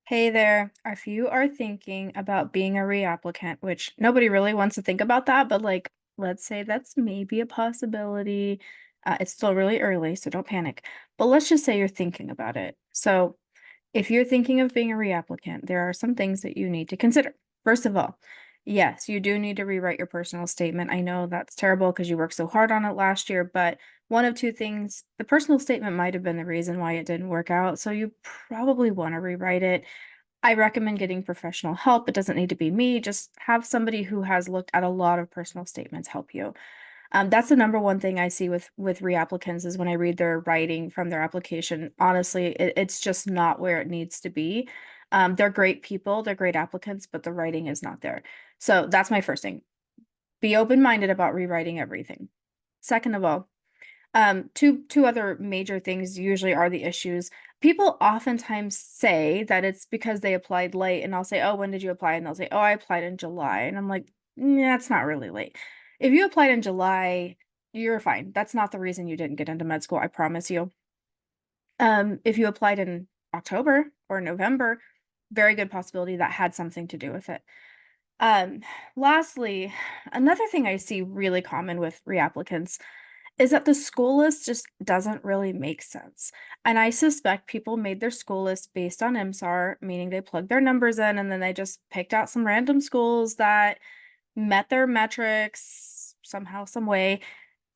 Hey there. If you are thinking about being a reapplicant, which nobody really wants to think about that, but like, let's say that's maybe a possibility. It's still really early, so don't panic. But let's just say you're thinking about it. So, if you're thinking of being a reapplicant, there are some things that you need to consider. First of all, yes, you do need to rewrite your personal statement. I know that's terrible because you worked so hard on it last year, but one of two things, the personal statement might have been the reason why it didn't work out. So you probably want to rewrite it. I recommend getting professional help. It doesn't need to be me. Just have somebody who has looked at a lot of personal statements help you. That's the number one thing I see with reapplicants is when I read their writing from their application. Honestly, it's just not where it needs to be. They're great people, they're great applicants, but the writing is not there. So that's my first thing. Be open-minded about rewriting everything. Second of all, two other major things usually are the issues. People oftentimes say that it's because they applied late, and I'll say, "Oh, when did you apply?" And they'll say, "Oh, I applied in July." And I'm like, "Nah, that's not really late. If you applied in July, you're fine. That's not the reason you didn't get into med school, I promise you. If you applied in October or November, very good possibility that had something to do with it. Um, Lastly, another thing I see really common with reapplicants is that the school list just doesn't really make sense. And I suspect people made their school list based on MSAR, meaning they plugged their numbers in and then they just picked out some random schools that met their metrics somehow, some way.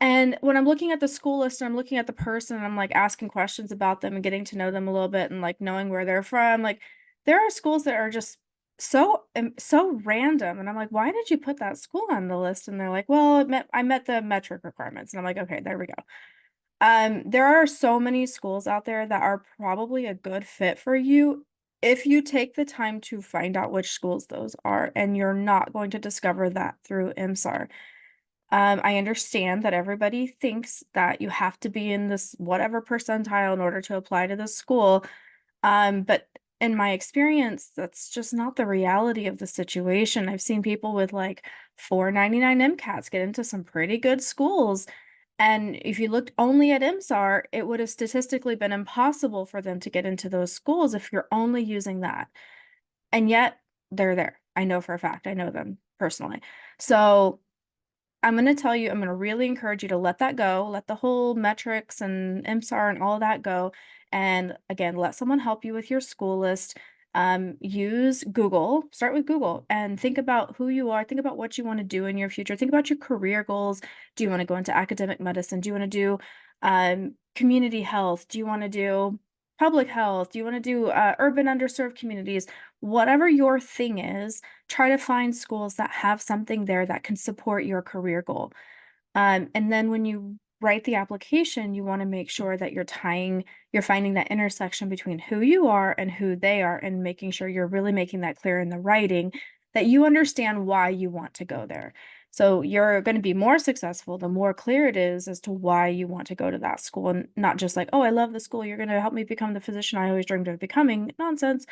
And when I'm looking at the school list and I'm looking at the person and I'm like asking questions about them and getting to know them a little bit and like knowing where they're from, like there are schools that are just so random. And I'm like, why did you put that school on the list? And they're like, well, I met the metric requirements. And I'm like, okay, there we go. There are so many schools out there that are probably a good fit for you if you take the time to find out which schools those are, and you're not going to discover that through MSAR. I understand that everybody thinks that you have to be in this whatever percentile in order to apply to the school. But in my experience, that's just not the reality of the situation. I've seen people with like 499 MCATs get into some pretty good schools. And if you looked only at MSAR, it would have statistically been impossible for them to get into those schools if you're only using that. And yet they're there. I know for a fact, I know them personally. So I'm going to tell you, I'm going to really encourage you to let that go, let the whole metrics and MSAR and all that go. And again, let someone help you with your school list. Use Google, start with Google and think about who you are. Think about what you want to do in your future. Think about your career goals. Do you want to go into academic medicine? Do you want to do community health? Do you want to do public health? Do you want to do urban underserved communities? Whatever your thing is, try to find schools that have something there that can support your career goal. And then when you write the application, you want to make sure that you're finding that intersection between who you are and who they are, and making sure you're really making that clear in the writing that you understand why you want to go there. So you're going to be more successful the more clear it is as to why you want to go to that school, and not just like, oh, I love the school. You're going to help me become the physician I always dreamed of becoming. Nonsense.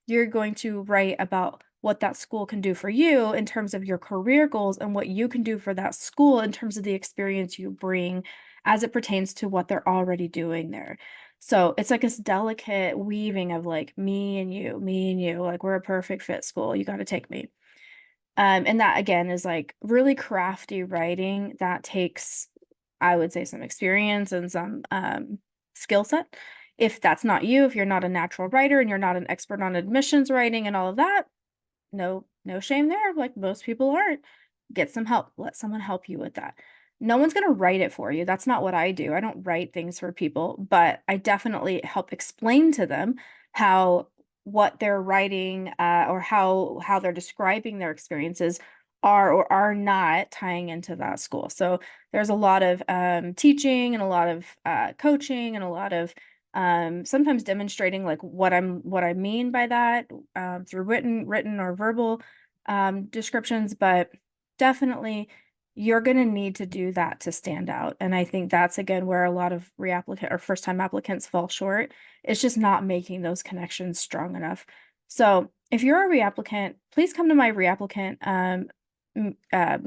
You're going to write about what that school can do for you in terms of your career goals and what you can do for that school in terms of the experience you bring as it pertains to what they're already doing there. So it's like this delicate weaving of like me and you, like we're a perfect fit school. You got to take me. And that again is like really crafty writing that takes, I would say, some experience and some skill set. If that's not you, if you're not a natural writer and you're not an expert on admissions writing and all of that, no shame there. Like most people aren't. Get some help. Let someone help you with that. No one's going to write it for you. That's not what I do. I don't write things for people, but I definitely help explain to them how what they're writing or how they're describing their experiences are or are not tying into that school. So there's a lot of teaching and a lot of coaching and a lot of sometimes demonstrating like what I mean by that through written or verbal descriptions, but definitely you're going to need to do that to stand out. And I think that's again where a lot of reapplicant or first time applicants fall short. It's just not making those connections strong enough. So if you're a reapplicant, please come to my reapplicant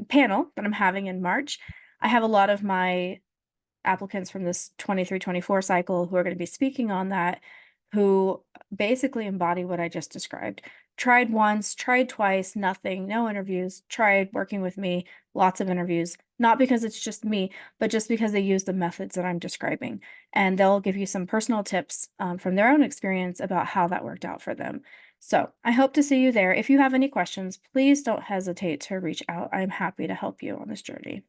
panel that I'm having in March. I have a lot of my applicants from this 23-24 cycle who are going to be speaking on that who basically embody what I just described. Tried once, tried twice, nothing, no interviews, tried working with me, lots of interviews, not because it's just me, but just because they use the methods that I'm describing. And they'll give you some personal tips from their own experience about how that worked out for them. So I hope to see you there. If you have any questions, please don't hesitate to reach out. I'm happy to help you on this journey.